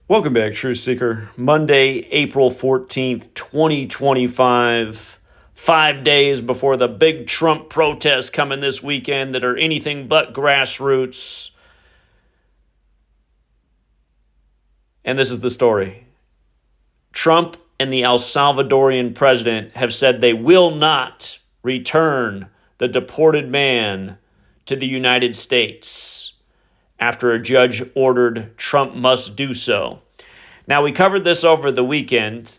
Welcome back, Truth Seeker. Monday, April 14th, 2025. 5 days before the big Trump protests coming this weekend that are anything but grassroots. And this is the story. Trump and the Salvadorian president have said they will not return the deported man to the United States after a judge ordered Trump must do so. Now, we covered this over the weekend,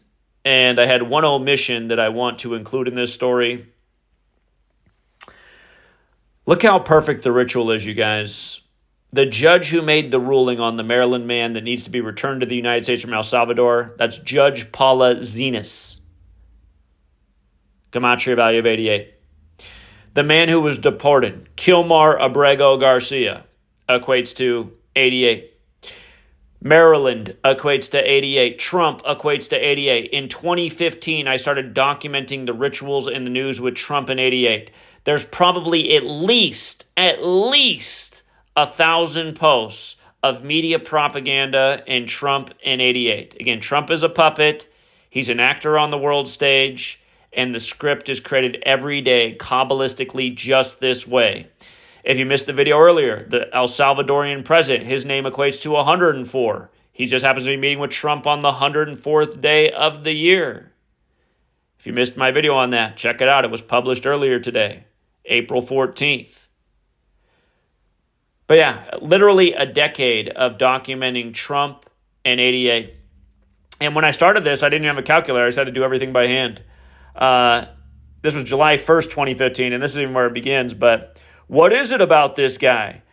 and I had one omission that I want to include in this story. Look how perfect the ritual is, you guys. The judge who made the ruling on the Maryland man that needs to be returned to the United States from El Salvador, that's Judge Paula Zenas. Gematria value of 88. The man who was deported, Kilmar Abrego Garcia, equates to 88. Maryland equates to 88. Trump equates to 88. In 2015, I started documenting the rituals in the news with Trump and 88. There's probably at least 1,000 posts of media propaganda in Trump and 88. Again, Trump is a puppet. He's an actor on the world stage, and the script is created every day, Kabbalistically, just this way. If you missed the video earlier, the El Salvadorian president, his name equates to 104. He just happens to be meeting with Trump on the 104th day of the year. If you missed my video on that, check it out. It was published earlier today, April 14th. But yeah, literally a decade of documenting Trump and 88. And when I started this, I didn't even have a calculator. I just had to do everything by hand. This was July 1st, 2015, and this is even where it begins, but what is it about this guy?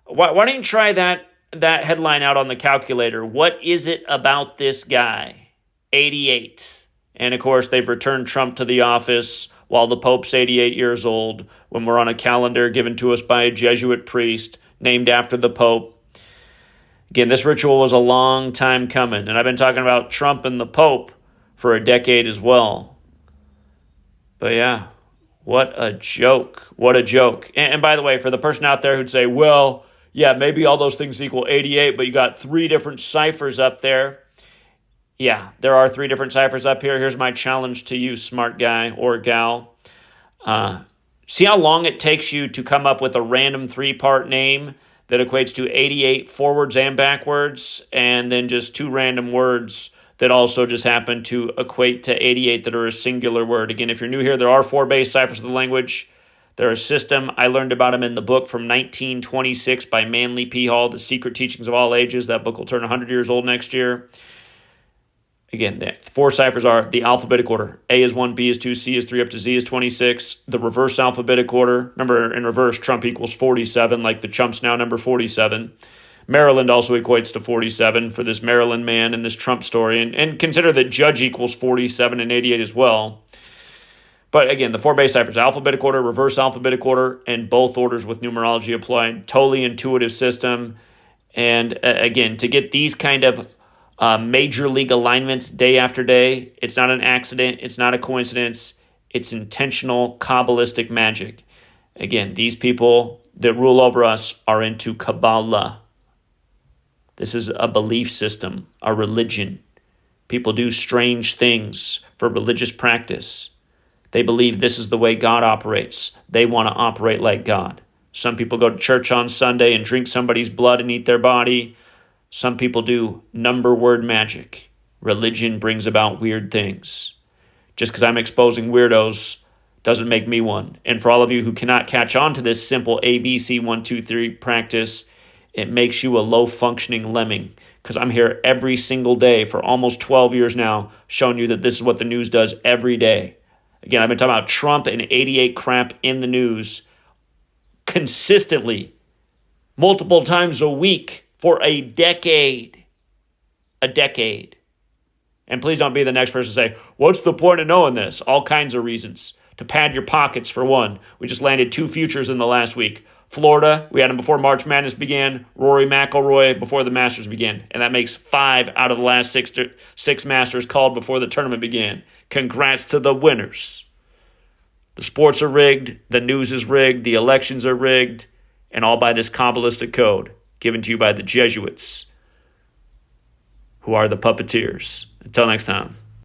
Why don't you try that headline out on the calculator? What is it about this guy? 88. And of course, they've returned Trump to the office while the Pope's 88 years old, when we're on a calendar given to us by a Jesuit priest named after the Pope. Again, this ritual was a long time coming, and I've been talking about Trump and the Pope for a decade as well. But yeah. What a joke. What a joke. And by the way, for the person out there who'd say, well, yeah, maybe all those things equal 88, but you got 3 different ciphers up there. Yeah, there are 3 different ciphers up here. Here's my challenge to you, smart guy or gal. See how long it takes you to come up with a random 3-part name that equates to 88 forwards and backwards, and then just 2 random words that also just happen to equate to 88 that are a singular word. Again, if you're new here, there are 4 base ciphers of the language. They're a system. I learned about them in the book from 1926 by Manly P. Hall, The Secret Teachings of All Ages. That book will turn 100 years old next year. Again, the 4 ciphers are the alphabetic order. A is 1, B is 2, C is 3, up to Z is 26. The reverse alphabetic order. Remember, in reverse, Trump equals 47, like the Trump's now number 47. Maryland also equates to 47 for this Maryland man in this Trump story. And consider that judge equals 47 and 88 as well. But again, the 4 base ciphers, alphabetic order, reverse alphabetic order, and both orders with numerology applied. Totally intuitive system. And again, to get these kind of major league alignments day after day, it's not an accident. It's not a coincidence. It's intentional Kabbalistic magic. Again, these people that rule over us are into Kabbalah. This is a belief system, a religion. People do strange things for religious practice. They believe this is the way God operates. They want to operate like God. Some people go to church on Sunday and drink somebody's blood and eat their body. Some people do number word magic. Religion brings about weird things. Just because I'm exposing weirdos doesn't make me one. And for all of you who cannot catch on to this simple ABC 1, 2, 3 practice, it makes you a low-functioning lemming, because I'm here every single day for almost 12 years now showing you that this is what the news does every day. Again, I've been talking about Trump and 88 crap in the news consistently, multiple times a week for a decade. A decade. And please don't be the next person to say, what's the point of knowing this? All kinds of reasons. To pad your pockets, for one. We just landed 2 futures in the last week. Florida, we had him before March Madness began. Rory McIlroy before the Masters began. And that makes 5 out of the last 6 Masters called before the tournament began. Congrats to the winners. The sports are rigged. The news is rigged. The elections are rigged. And all by this Kabbalistic code given to you by the Jesuits, who are the puppeteers. Until next time.